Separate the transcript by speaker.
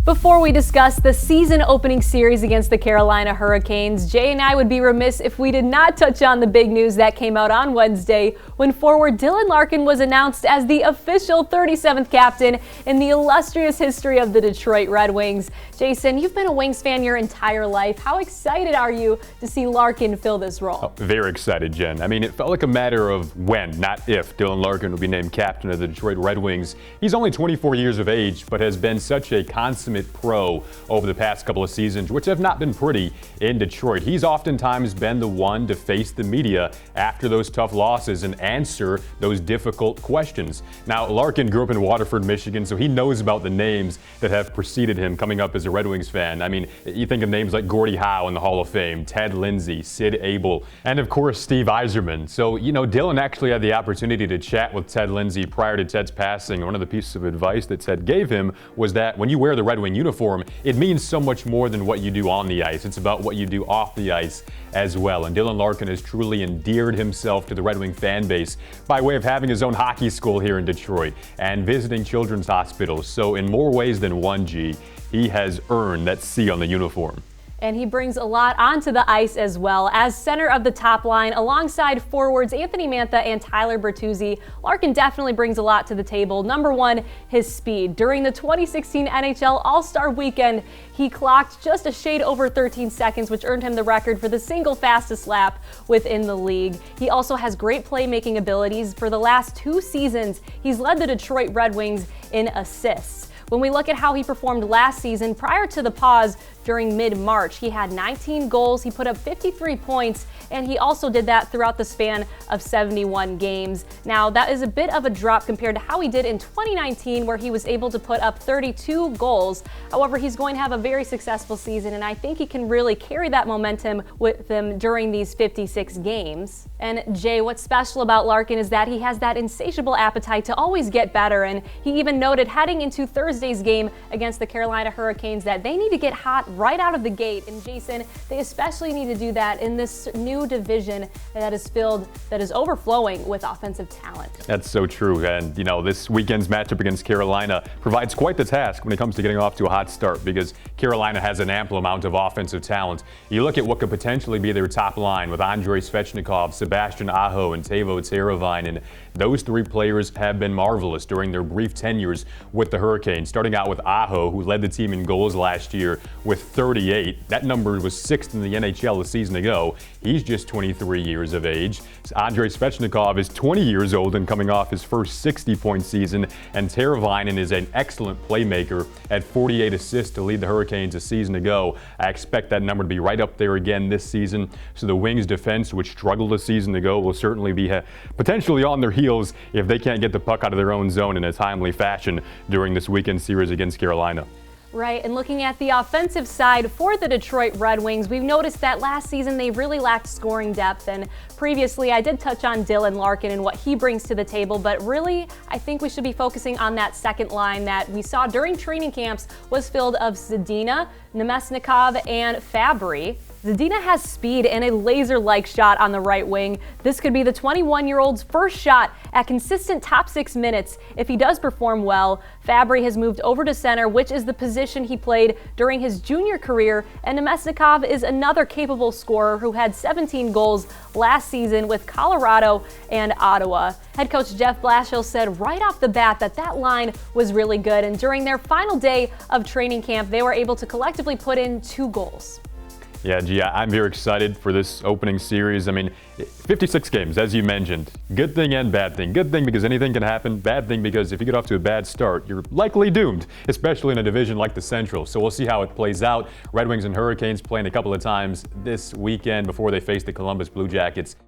Speaker 1: Before we discuss the season opening series against the Carolina Hurricanes, Jay and I would be remiss if we did not touch on the big news that came out on Wednesday when forward Dylan Larkin was announced as the official 37th captain in the illustrious history of the Detroit Red Wings. Jason, you've been a Wings fan your entire life. How excited are you to see Larkin fill this role?
Speaker 2: Oh, very excited, Jen. I mean, it felt like a matter of when, not if, Dylan Larkin will be named captain of the Detroit Red Wings. He's only 24 years of age, but has been such a consummate pro over the past couple of seasons, which have not been pretty in Detroit. He's oftentimes been the one to face the media after those tough losses and answer those difficult questions. Now, Larkin grew up in Waterford, Michigan, so he knows about the names that have preceded him coming up as a Red Wings fan. I mean, you think of names like Gordie Howe in the Hall of Fame, Ted Lindsay, Sid Abel, and of course, Steve Yzerman. So, Dylan actually had the opportunity to chat with Ted Lindsay prior to Ted's passing. One of the pieces of advice that Ted gave him was that when you wear the Red Wing uniform, it means so much more than what you do on the ice. It's about what you do off the ice as well. And Dylan Larkin has truly endeared himself to the Red Wing fan base by way of having his own hockey school here in Detroit and visiting children's hospitals. So in more ways than one, G, he has earned that C on the uniform.
Speaker 1: And he brings a lot onto the ice as well. As center of the top line, alongside forwards Anthony Mantha and Tyler Bertuzzi, Larkin definitely brings a lot to the table. Number one, his speed. During the 2016 NHL All-Star Weekend, he clocked just a shade over 13 seconds, which earned him the record for the single fastest lap within the league. He also has great playmaking abilities. For the last 2 seasons, he's led the Detroit Red Wings in assists. When we look at how he performed last season, prior to the pause during mid-March, he had 19 goals, he put up 53 points, and he also did that throughout the span of 71 games. Now, that is a bit of a drop compared to how he did in 2019, where he was able to put up 32 goals. However, he's going to have a very successful season, and I think he can really carry that momentum with them during these 56 games. And Jay, what's special about Larkin is that he has that insatiable appetite to always get better, and he even noted heading into Thursday's game against the Carolina Hurricanes that they need to get hot right out of the gate. And Jason, they especially need to do that in this new division that is overflowing with offensive talent.
Speaker 2: That's so true. And, this weekend's matchup against Carolina provides quite the task when it comes to getting off to a hot start, because Carolina has an ample amount of offensive talent. You look at what could potentially be their top line with Andrei Svechnikov, Sebastian Aho, and Teuvo Teravainen, and those 3 players have been marvelous during their brief tenures with the Hurricanes. Starting out with Aho, who led the team in goals last year with 38. That number was 6th in the NHL a season ago. He's just 23 years of age. Andrei Svechnikov is 20 years old and coming off his first 60-point season. And Teravainen is an excellent playmaker at 48 assists to lead the Hurricanes a season ago. I expect that number to be right up there again this season. So the Wings defense, which struggled a season ago, will certainly be potentially on their heels if they can't get the puck out of their own zone in a timely fashion during this weekend series against Carolina.
Speaker 1: Right, and looking at the offensive side for the Detroit Red Wings, we've noticed that last season they really lacked scoring depth, and previously I did touch on Dylan Larkin and what he brings to the table, but really I think we should be focusing on that second line that we saw during training camps was filled of Zadina, Nemesnikov, and Fabry. Zadina has speed and a laser-like shot on the right wing. This could be the 21-year-old's first shot at consistent top 6 minutes if he does perform well. Fabry has moved over to center, which is the position he played during his junior career, and Nemesnikov is another capable scorer who had 17 goals last season with Colorado and Ottawa. Head coach Jeff Blashill said right off the bat that line was really good, and during their final day of training camp, they were able to collectively put in 2 goals.
Speaker 2: Yeah, G, I'm very excited for this opening series. I mean, 56 games, as you mentioned. Good thing and bad thing. Good thing because anything can happen. Bad thing because if you get off to a bad start, you're likely doomed, especially in a division like the Central. So we'll see how it plays out. Red Wings and Hurricanes playing a couple of times this weekend before they face the Columbus Blue Jackets.